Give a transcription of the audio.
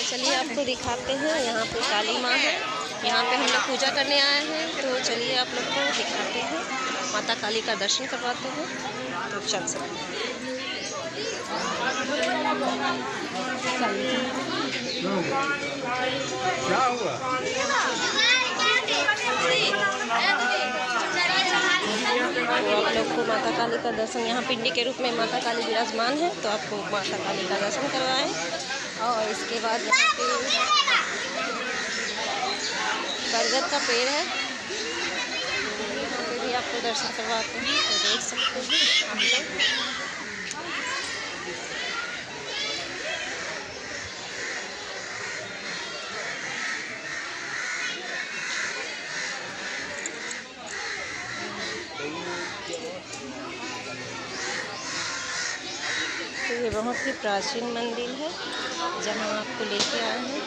तो चलिए आपको दिखाते हैं। यहाँ पे काली माँ है, यहाँ पे हम लोग पूजा करने आए हैं। तो चलिए आप लोग को दिखाते हैं, माता काली का दर्शन करवाते हैं। तो चल सकते हैं। क्या हुआ? तो आप लोग को माता काली का दर्शन, यहाँ पिंडी के रूप में माता काली विराजमान है। तो आपको माता काली का दर्शन करवाएं और इसके बाद यहाँ पे बरगद का पेड़ है, यहाँ पे भी आपको दर्शन करवाते हैं। तो देख सकते हैं आप लोग। तो ये बहुत ही प्राचीन मंदिर है, जहाँ आपको लेके आए हैं।